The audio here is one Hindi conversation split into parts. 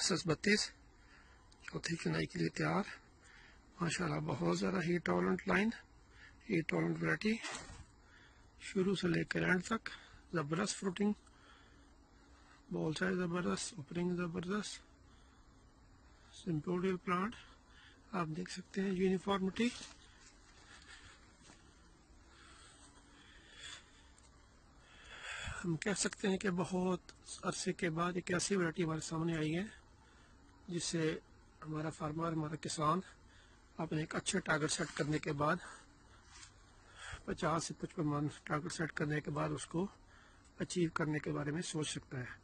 SS32 चौथी चुनाई के लिए तैयार। माशाल्लाह बहुत ज़्यादा heat tolerant line, heat tolerant variety, शुरू से लेकर एंड तक ज़बरदस्त फ्रूटिंग, बॉल साइज ज़बरदस्त, ओपनिंग ज़बरदस्त, सिंपोडियल प्लांट आप देख सकते हैं। यूनिफॉर्मिटी हम कह सकते हैं कि बहुत अरसे के बाद एक ऐसी वैरायटी हमारे सामने आई है जिससे हमारा फार्मर, हमारा किसान अपने एक अच्छे टारगेट सेट करने के बाद 50 से 55 मन टारगेट सेट करने के बाद उसको अचीव करने के बारे में सोच सकता है।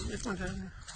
This one's